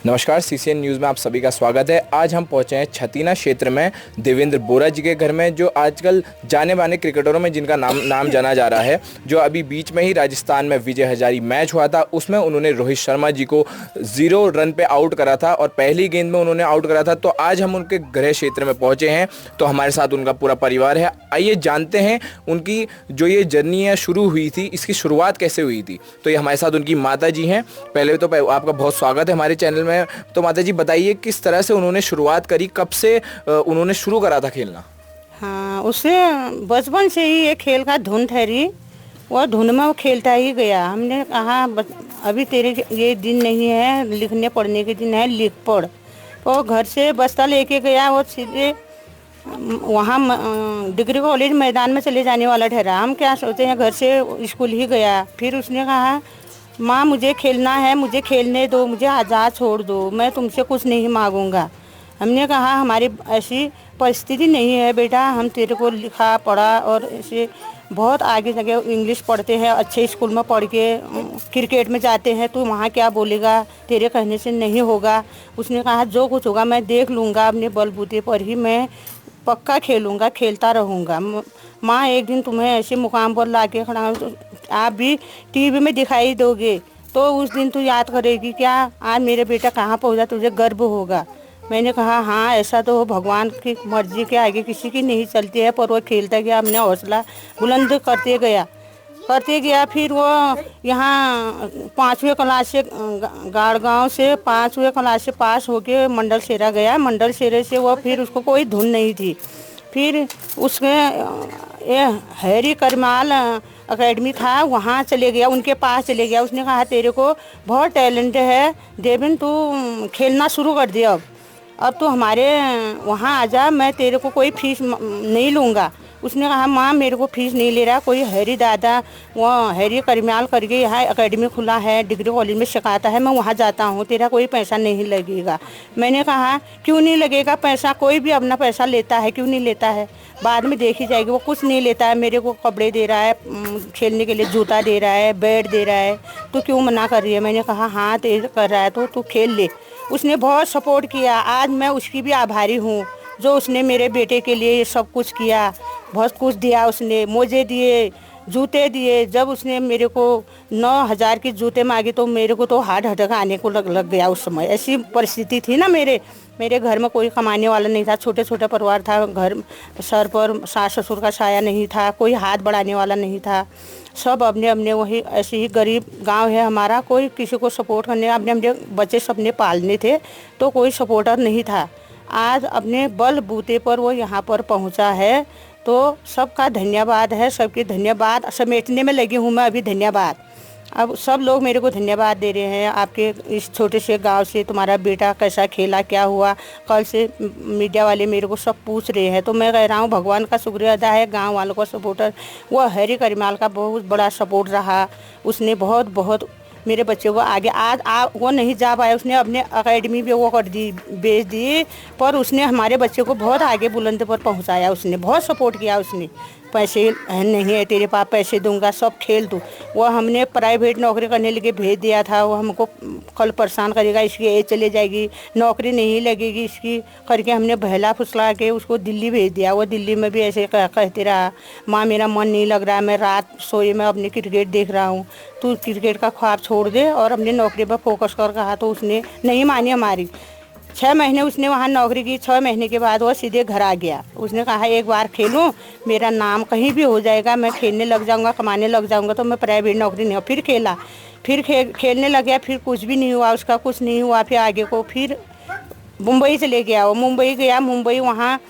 नमस्कार, CCN news में आप सभी का स्वागत है। आज हम पहुंचे हैं छतीना क्षेत्र में देवेंद्र बोरा जी के घर में, जो आजकल जाने माने क्रिकेटरों में जिनका नाम जाना जा रहा है। जो अभी बीच में ही राजस्थान में विजय हजारी मैच हुआ था, उसमें उन्होंने रोहित शर्मा जी को 0 रन पे आउट करा था और पहली गेंद में उन्होंने आउट करा था। तो आज हम उनके गृह क्षेत्र में पहुँचे हैं, तो हमारे साथ उनका पूरा परिवार है। आइए जानते हैं उनकी जो ये जर्नी है शुरू हुई थी, इसकी शुरुआत कैसे हुई थी। तो ये हमारे साथ उनकी माता जी हैं। पहले तो आपका बहुत स्वागत है हमारे चैनल में। तो माता जी बताइए, किस तरह से उन्होंने शुरुआत करी, कब से उन्होंने शुरू करा था खेलना? हाँ, उसे बचपन से ही ये खेल का धुन ठहरी। वो धुन में वो खेलता ही गया। हमने कहा अभी तेरे ये दिन नहीं है लिखने पढ़ने के दिन है, लिख पढ़। तो घर से बस्ता लेके गया, वो सीधे वहाँ डिग्री कॉलेज मैदान में चले जाने वाला ठहरा। हम क्या सोचते हैं, घर से स्कूल ही गया। फिर उसने कहा माँ मुझे खेलना है, मुझे खेलने दो, मुझे आज़ाद छोड़ दो, मैं तुमसे कुछ नहीं मांगूंगा। हमने कहा हमारी ऐसी परिस्थिति नहीं है बेटा, हम तेरे को लिखा पढ़ा और ऐसे बहुत आगे जगह इंग्लिश पढ़ते हैं, अच्छे स्कूल में पढ़ के क्रिकेट में जाते हैं, तो वहाँ क्या बोलेगा, तेरे कहने से नहीं होगा। उसने कहा जो कुछ होगा मैं देख लूँगा, अपने बलबूते पर ही मैं पक्का खेलूँगा, खेलता रहूँगा। माँ एक दिन तुम्हें ऐसे मुकाम पर ला के खड़ा तो आप भी टीवी में दिखाई दोगे, तो उस दिन तू याद करेगी क्या आज मेरे बेटा कहाँ पहुँचा, तुझे गर्व होगा। मैंने कहा हाँ ऐसा तो भगवान की मर्जी के आगे किसी की नहीं चलती है। पर वो खेलता गया, हमने हौसला बुलंद करते गया। फिर वो यहाँ 5वीं क्लास से गाड़गांव से 5वीं क्लास से पास होके मंडल शेरा गया। मंडल शेरे से वो फिर उसको कोई धुन नहीं थी। फिर उसके ये हैरी करमाल अकेडमी था, वहाँ चले गया, उनके पास चले गया। उसने कहा तेरे को बहुत टैलेंट है देवेंद्र, तू खेलना शुरू कर दे। अब तो हमारे वहाँ आ जा, मैं तेरे को कोई फीस नहीं लूँगा। उसने कहा माँ मेरे को फीस नहीं ले रहा, कोई हैरी दादा वो हैरी करमाल करके यहाँ एकेडमी खुला है, डिग्री कॉलेज में सिखाता है, मैं वहाँ जाता हूँ, तेरा कोई पैसा नहीं लगेगा। मैंने कहा क्यों नहीं लगेगा पैसा, कोई भी अपना पैसा लेता है, क्यों नहीं लेता है, बाद में देखी जाएगी। वो कुछ नहीं लेता है, मेरे को कपड़े दे रहा है, खेलने के लिए जूता दे रहा है, बैट दे रहा है, तो क्यों मना कर रही है। मैंने कहा हाँ तेरे कर रहा है तो तू खेल ले। उसने बहुत सपोर्ट किया, आज मैं उसकी भी आभारी हूँ जो उसने मेरे बेटे के लिए ये सब कुछ किया। बहुत कुछ दिया उसने, मोजे दिए, जूते दिए। जब उसने मेरे को 9,000 की जूते मांगे तो मेरे को तो हार्ट अटैक आने को लग गया उस समय। ऐसी परिस्थिति थी ना, मेरे घर में कोई कमाने वाला नहीं था, छोटे छोटे परिवार था, घर सर पर सास ससुर का साया नहीं था, कोई हाथ बढ़ाने वाला नहीं था। सब अपने अपने वही ऐसे ही गरीब गांव है हमारा, कोई किसी को सपोर्ट करने, अपने अपने बच्चे सबने पालने थे, तो कोई सपोर्टर नहीं था। आज अपने बल बूते पर वो यहाँ पर पहुँचा है, तो सबका धन्यवाद है, सबके धन्यवाद समेटने में लगी हूँ मैं अभी। धन्यवाद, अब सब लोग मेरे को धन्यवाद दे रहे हैं। आपके इस छोटे से गांव से तुम्हारा बेटा कैसा खेला, क्या हुआ, कल से मीडिया वाले मेरे को सब पूछ रहे हैं, तो मैं कह रहा हूँ भगवान का शुक्रिया अदा है। गांव वालों का सपोर्टर वो हैरी करमाल का बहुत बड़ा सपोर्ट रहा। उसने बहुत बहुत मेरे बच्चे को आगे आज वो नहीं जा पाया, उसने अपने एकेडमी भी वो कर दी, बेच दी, पर उसने हमारे बच्चे को बहुत आगे बुलंद पर पहुंचाया। उसने बहुत सपोर्ट किया। उसने पैसे नहीं है तेरे पास, पैसे दूंगा, सब खेल दूँ। वो हमने प्राइवेट नौकरी करने लगे भेज दिया था, वो हमको कल परेशान करेगा, इसकी एज चले जाएगी, नौकरी नहीं लगेगी इसकी करके हमने बहला फुसला के उसको दिल्ली भेज दिया। वो दिल्ली में भी ऐसे कहते रहा माँ मेरा मन नहीं लग रहा है, मैं रात सोए में अपने क्रिकेट देख रहा हूँ, तू क्रिकेट का ख्वाब छोड़ दे और अपने नौकरी पर फोकस कर। कहा तो उसने नहीं मानी हमारी। 6 महीने उसने वहाँ नौकरी की। 6 महीने के बाद वो सीधे घर आ गया। उसने कहा एक बार खेलूं, मेरा नाम कहीं भी हो जाएगा, मैं खेलने लग जाऊंगा, कमाने लग जाऊंगा, तो मैं प्राइवेट नौकरी नहीं हो। फिर खेला, फिर खेलने लग गया, फिर कुछ भी नहीं हुआ उसका, कुछ नहीं हुआ। फिर आगे को फिर मुंबई चले गया। वो मुंबई गया, मुंबई वहाँ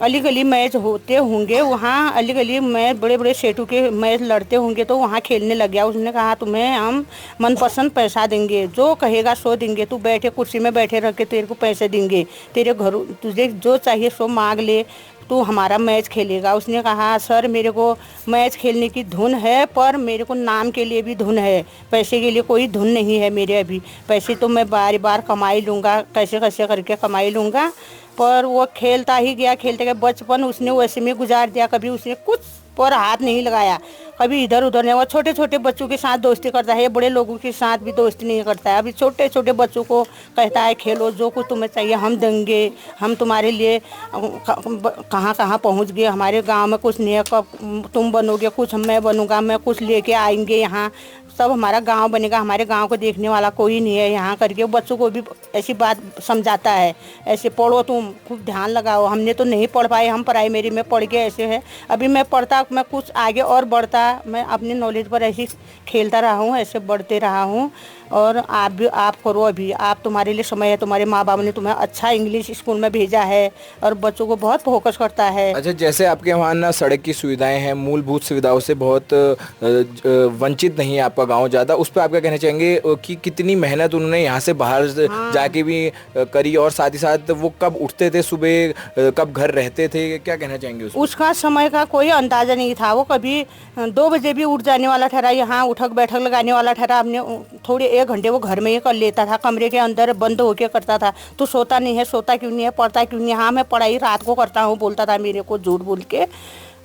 अली गली मैच होते होंगे, वहाँ अली गली मैच बड़े बड़े सेठों के मैच लड़ते होंगे, तो वहाँ खेलने लग गया। उसने कहा तुम्हें हम मनपसंद पैसा देंगे, जो कहेगा सो देंगे, तू बैठे कुर्सी में बैठे रह के तेरे को पैसे देंगे, तेरे घर तुझे जो चाहिए सो मांग ले, तू हमारा मैच खेलेगा। उसने कहा सर मेरे को मैच खेलने की धुन है, पर मेरे को नाम के लिए भी धुन है, पैसे के लिए कोई धुन नहीं है मेरे अभी। पैसे तो मैं बार बार कमाई लूँगा, कैसे कैसे करके कमाई लूँगा। पर वो खेलता ही गया, खेलते गया। बचपन उसने वैसे में गुजार दिया, कभी उसने कुछ पर हाथ नहीं लगाया, कभी इधर उधर नहीं। वो छोटे छोटे बच्चों के साथ दोस्ती करता है, बड़े लोगों के साथ भी दोस्ती नहीं करता है। अभी छोटे छोटे बच्चों को कहता है खेलो, जो कुछ तुम्हें चाहिए हम देंगे, हम तुम्हारे लिए कहाँ कहाँ पहुँच गए, हमारे गांव में कुछ नहीं है, कब तुम बनोगे कुछ मैं बनूंगा, मैं कुछ लेके आएंगे यहाँ, सब हमारा गांव बनेगा, हमारे गांव को देखने वाला कोई नहीं है यहाँ करके बच्चों को भी ऐसी बात समझाता है। ऐसे पढ़ो, तुम खूब ध्यान लगाओ। हमने तो नहीं पढ़ पाए, हम प्राइमरी में पढ़ के ऐसे है। अभी मैं पढ़ता, मैं कुछ आगे और बढ़ता, मैं अपनी नॉलेज पर ऐसे खेलता रहा हूँ, ऐसे बढ़ते रहा हूँ। और आप भी आप करो, अभी आप तुम्हारे लिए समय है, तुम्हारे माँ बाप ने तुम्हें अच्छा इंग्लिश स्कूल में भेजा है और बच्चों को बहुत फोकस करता है। अच्छा, जैसे आपके वहाँ ना सड़क की सुविधाएं हैं, मूलभूत सुविधाओं से बहुत वंचित नहीं है आपका गांव ज़्यादा, उस पर आप क्या कहना चाहेंगे कि कितनी मेहनत उन्होंने यहाँ से बाहर जाके भी करी, और साथ ही साथ वो कब उठते थे सुबह, कब घर रहते थे, क्या कहना चाहेंगे उसका समय का कोई अंदाजा नहीं था। वो कभी 2 बजे भी उठ जाने वाला ठहरा, यहाँ उठक बैठक लगाने वाला ठहरा। अपने थोड़े 1 घंटे वो घर में ही कर लेता था, कमरे के अंदर बंद होके करता था। तो सोता नहीं है, सोता क्यों नहीं है, पढ़ता क्यों नहीं है? हाँ मैं पढ़ाई रात को करता हूँ बोलता था मेरे को झूठ बोल के।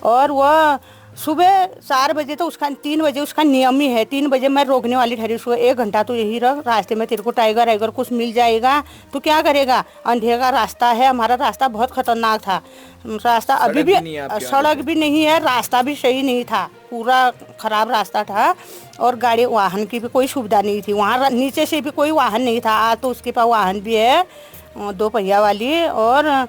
और वह सुबह 4 बजे तो उसका 3 बजे उसका नियम ही है, 3 बजे मैं रोकने वाली ठहरी उसको, 1 घंटा तो यही रह, रास्ते में तेरे को टाइगर वाइगर कुछ मिल जाएगा तो क्या करेगा, अंधेरे का रास्ता है, हमारा रास्ता बहुत खतरनाक था। रास्ता अभी भी सड़क भी नहीं है, रास्ता भी सही नहीं था, पूरा खराब रास्ता था। और गाड़ी वाहन की भी कोई सुविधा नहीं थी, वहाँ नीचे से भी कोई वाहन नहीं था। आज तो उसके पास वाहन भी है, 2 पहिया वाली। और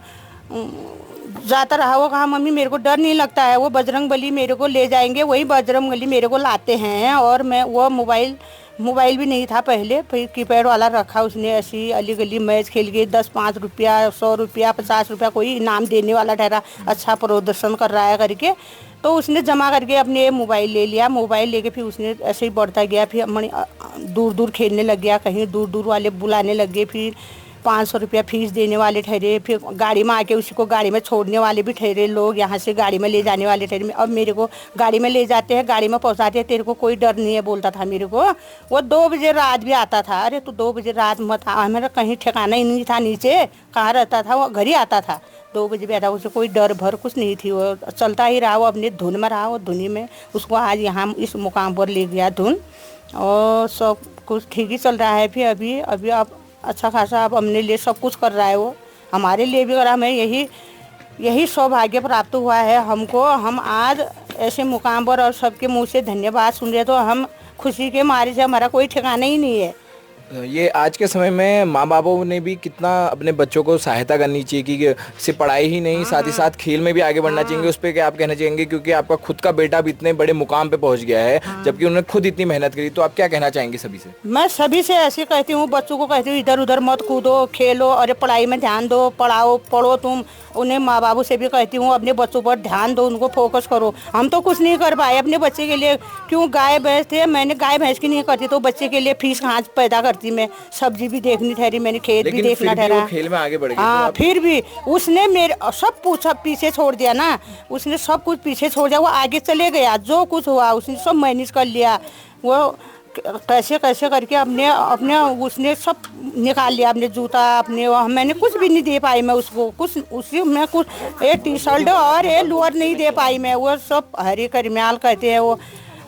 जाता रहा, वो कहा मम्मी मेरे को डर नहीं लगता है, वो बजरंग बली मेरे को ले जाएंगे, वही बजरंग बली मेरे को लाते हैं। और मैं वो मोबाइल भी नहीं था पहले, फिर कीपैड वाला रखा उसने। ऐसी अली गली मैच खेल के 10-5 रुपया, 100 रुपया, 50 रुपया कोई इनाम देने वाला ठहरा, अच्छा प्रदर्शन कर रहा है करके, तो उसने जमा करके अपने मोबाइल ले लिया। मोबाइल लेके फिर उसने ऐसे ही बढ़ता गया, फिर दूर दूर खेलने लग गया, कहीं दूर दूर वाले बुलाने लग गए, फिर 500 रुपया फीस देने वाले ठहरे, फिर गाड़ी में आके उसी को गाड़ी में छोड़ने वाले भी ठहरे लोग, यहाँ से गाड़ी में ले जाने वाले ठहरे। अब मेरे को गाड़ी में ले जाते हैं, गाड़ी में पहुँचाते हैं, तेरे को कोई डर नहीं है बोलता था मेरे को। वो 2 बजे रात भी आता था, अरे तो 2 बजे रात मत आ, मेरा कहीं ठिकाना ही नहीं था, नीचे कहाँ रहता था, वो घर ही आता था 2 बजे भी आता। उसे कोई डर भर कुछ नहीं थी, वो चलता ही रहा, वो अपने धुन में रहा। वो धुनी में उसको आज यहाँ इस मुकाम पर ले गया धुन, और सब कुछ ठीक ही चल रहा है। फिर अभी आप अच्छा खासा अब हमने लिए सब कुछ कर रहा है, वो हमारे लिए भी कर रहा है। हमें यही सौभाग्य प्राप्त हुआ है हमको, हम आज ऐसे मुकाम पर और सबके मुंह से धन्यवाद सुन रहे, तो हम खुशी के मारे से हमारा कोई ठिकाना ही नहीं है। ये आज के समय में माँ बापों ने भी कितना अपने बच्चों को सहायता करनी चाहिए कि सिर्फ पढ़ाई ही नहीं, साथ ही साथ खेल में भी आगे बढ़ना चाहिए, उस पर क्या आप कहना चाहेंगे? क्योंकि आपका खुद का बेटा भी इतने बड़े मुकाम पे पहुंच गया है, जबकि उन्होंने खुद इतनी मेहनत करी, तो आप क्या कहना चाहेंगे सभी से? मैं सभी से ऐसे कहती हूँ, बच्चों को कहती हूँ इधर उधर मत कूदो, खेलो, अरे पढ़ाई में ध्यान दो, पढ़ो तुम। उन्हें माँ बाबू से भी कहती हूँ अपने बच्चों पर ध्यान दो, उनको फोकस करो। हम तो कुछ नहीं कर पाए अपने बच्चे के लिए, क्यों गाय भैंस थे, मैंने गाय भैंस की नहीं करती तो बच्चे के लिए फीस कहाँ पैदा करती, मैं सब्जी भी देखनी ठहरी, मैंने खेत भी देखना ठहरा। खेल में आगे बढ़ गए। हाँ, फिर भी उसने मेरे सब पूछा पीछे छोड़ दिया ना, उसने सब कुछ पीछे छोड़ दिया, वो आगे चले गया, जो कुछ हुआ उसने सब मैनेज कर लिया। वो कैसे कैसे करके अपने उसने सब निकाल लिया, अपने जूता अपने, मैंने कुछ भी नहीं दे पाई मैं उसको, कुछ उसी में कुछ एक टी-शर्ट और एक लोअर नहीं दे पाई मैं। वो सब हरी करम्याल कहते हैं, वो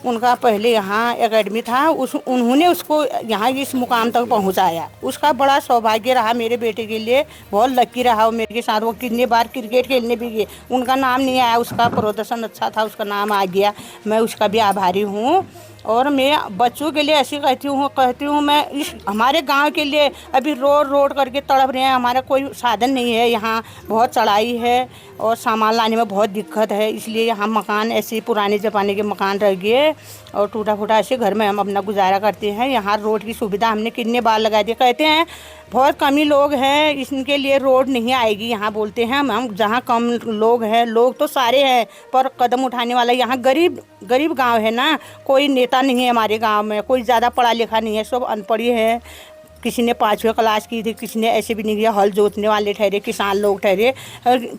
उनका पहले यहाँ एकेडमी था, उन्होंने उसको यहाँ इस मुकाम तक पहुँचाया। उसका बड़ा सौभाग्य रहा मेरे बेटे के लिए, बहुत लकी रहा वो मेरे साथ। वो कितने बार क्रिकेट खेलने भी गए, उनका नाम नहीं आया, उसका प्रदर्शन अच्छा था, उसका नाम आ गया, मैं उसका भी आभारी हूँ। और मैं बच्चों के लिए ऐसी कहती हूँ मैं, इस हमारे गांव के लिए अभी रोड करके तड़प रहे हैं, हमारा कोई साधन नहीं है, यहाँ बहुत चढ़ाई है और सामान लाने में बहुत दिक्कत है, इसलिए यहाँ मकान ऐसे पुराने ज़माने के मकान रह गए और टूटा फूटा ऐसे घर में हम अपना गुजारा करते हैं। यहाँ रोड की सुविधा हमने कितने बार लगा दी, कहते हैं बहुत कम ही लोग हैं, इनके लिए रोड नहीं आएगी यहाँ, बोलते हैं हम जहाँ कम लोग हैं, लोग तो सारे हैं पर कदम उठाने वाला यहाँ गरीब गांव है ना, कोई नेता नहीं है हमारे गांव में, कोई ज़्यादा पढ़ा लिखा नहीं है, सब अनपढ़ है, किसी ने 5वीं क्लास की थी, किसी ने ऐसे भी नहीं किया, हल जोतने वाले ठहरे, किसान लोग ठहरे।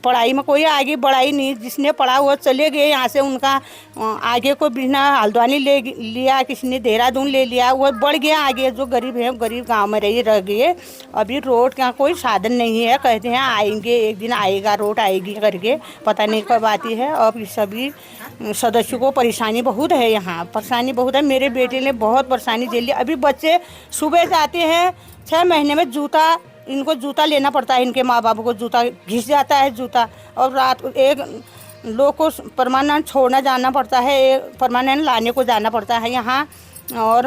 पढ़ाई में कोई आगे बढ़ाई नहीं, जिसने पढ़ा हुआ चले गए यहाँ से। उनका आगे को बिना हल्द्वानी ले लिया, किसी ने देहरादून ले लिया, वो बढ़ गया आगे। जो गरीब है गरीब गांव में रह गए। अभी रोड का कोई साधन नहीं है, कहते हैं आएंगे, एक दिन आएगा, रोड आएगी करके, पता नहीं कब आती है। अब सभी सदस्यों को परेशानी बहुत है, यहाँ परेशानी बहुत है। मेरे बेटे ने बहुत परेशानी झेली। अभी बच्चे सुबह जाते हैं, 6 महीने में इनको जूता लेना पड़ता है, इनके माँ बाप को जूता घिस जाता है जूता। और रात को एक लोग को परमानेंट छोड़ना जाना पड़ता है, परमानेंट लाने को जाना पड़ता है यहाँ। और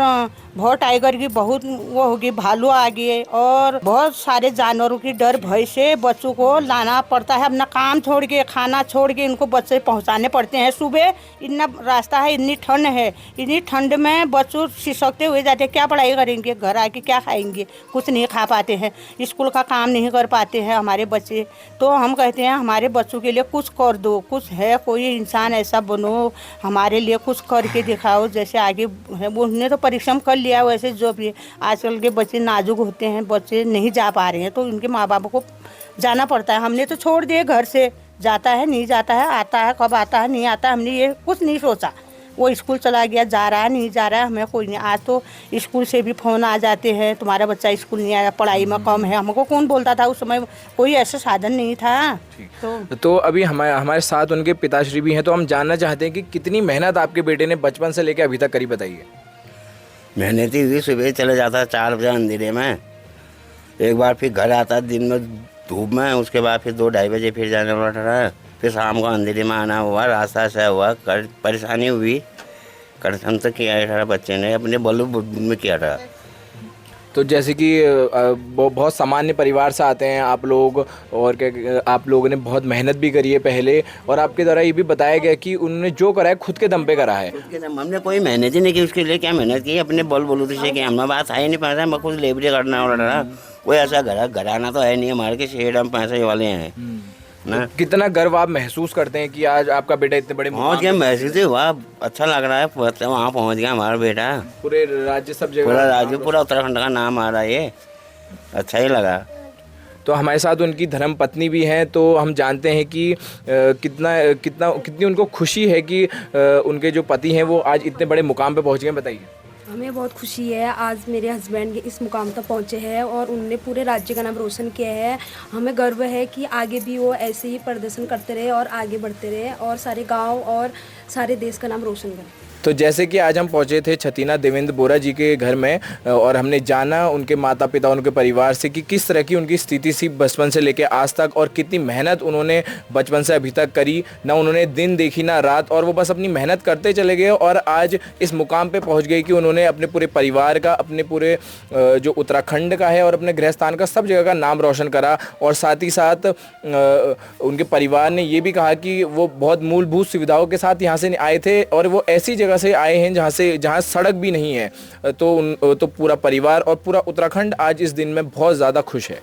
बहुत टाइगर की बहुत वो होगी, भालू आ गए, और बहुत सारे जानवरों की डर भय से बच्चों को लाना पड़ता है। अपना काम छोड़ के, खाना छोड़ के इनको बच्चे पहुंचाने पड़ते हैं। सुबह इतना रास्ता है, इतनी ठंड है, इतनी ठंड में बच्चों सिसकते हुए जाते हैं। क्या पढ़ाई करेंगे, घर आके क्या खाएंगे, कुछ नहीं खा पाते हैं, स्कूल का काम नहीं कर पाते हैं हमारे बच्चे। तो हम कहते हैं हमारे बच्चों के लिए कुछ कर दो, कुछ है कोई इंसान ऐसा बनो, हमारे लिए कुछ करके दिखाओ। जैसे आगे है, उन्होंने तो परिश्रम कर लिया, वैसे जो भी आजकल के बच्चे नाजुक होते हैं, बच्चे नहीं जा पा रहे हैं, तो उनके माँ बाप को जाना पड़ता है। हमने तो छोड़ दिए घर से, जाता है नहीं जाता है, आता है कब आता है नहीं आता है, हमने ये कुछ नहीं सोचा। वो स्कूल चला गया, जा रहा है नहीं जा रहा है, हमें कोई नहीं। आज तो स्कूल से भी फ़ोन आ जाते हैं, तुम्हारा बच्चा स्कूल नहीं आया, पढ़ाई में कम है। हमको कौन बोलता था, उस समय कोई ऐसा साधन नहीं था। तो अभी हमारे साथ उनके पिताश्री भी हैं, तो हम जानना चाहते हैं कि कितनी मेहनत आपके बेटे ने बचपन से लेकर अभी तक करी, बताइए। मेहनती हुई, सुबह चले जाता 4 बजे अंधेरे में, एक बार फिर घर आता दिन में धूप में, उसके बाद फिर 2-2:30 बजे फिर जाने पड़ रहा है, फिर शाम को अंधेरे में आना हुआ, रास्ता से हुआ, परेशानी हुई। करसन तो किया था बच्चे ने, अपने बलू में किया था। तो जैसे कि बहुत सामान्य परिवार से आते हैं आप लोग, और आप लोगों ने बहुत मेहनत भी करी है पहले, और आपके द्वारा ये भी बताया गया कि उन्होंने जो करा है खुद के दम पे करा है। उसके दम, हमने कोई मेहनत ही नहीं की उसके लिए। क्या मेहनत की, अपने बलूते से कि हमें बात है नहीं पाता, मैं कुछ लेबरी करना हो रहा, कोई ऐसा घराना तो है नहीं हमारे के, शेड हम पैसे वाले हैं ना। कितना गर्व आप महसूस करते हैं कि आज आपका बेटा इतने बड़े पहुँच गया, महसूस ही हुआ, अच्छा लग रहा है, वहाँ पहुँच गया हमारा बेटा। पूरे राज्य सब जगह, पूरा राज्य, पूरा उत्तराखंड का नाम आ रहा है, ये अच्छा ही लगा। तो हमारे साथ उनकी धर्म पत्नी भी हैं, तो हम जानते हैं कि कितनी उनको खुशी है कि उनके जो पति हैं वो आज इतने बड़े मुकाम पे पहुँच गए, बताइए। हमें बहुत खुशी है, आज मेरे हस्बैंड इस मुकाम तक पहुंचे हैं और उनने पूरे राज्य का नाम रोशन किया है। हमें गर्व है कि आगे भी वो ऐसे ही प्रदर्शन करते रहे और आगे बढ़ते रहे और सारे गांव और सारे देश का नाम रोशन करें। तो जैसे कि आज हम पहुंचे थे छतीना देवेंद्र बोरा जी के घर में, और हमने जाना उनके माता पिता, उनके परिवार से कि किस तरह की उनकी स्थिति थी बचपन से लेकर आज तक, और कितनी मेहनत उन्होंने बचपन से अभी तक करी। ना उन्होंने दिन देखी ना रात, और वो बस अपनी मेहनत करते चले गए और आज इस मुकाम पे पहुंच गए कि उन्होंने अपने पूरे परिवार का, अपने पूरे जो उत्तराखंड का है और अपने गृहस्थान का, सब जगह का नाम रोशन करा। और साथ ही साथ उनके परिवार ने ये भी कहा कि वो बहुत मूलभूत सुविधाओं के साथ यहाँ से आए थे, और वो ऐसी जगह से आए हैं जहाँ सड़क भी नहीं है। तो पूरा परिवार और पूरा उत्तराखंड आज इस दिन में बहुत ज़्यादा खुश है।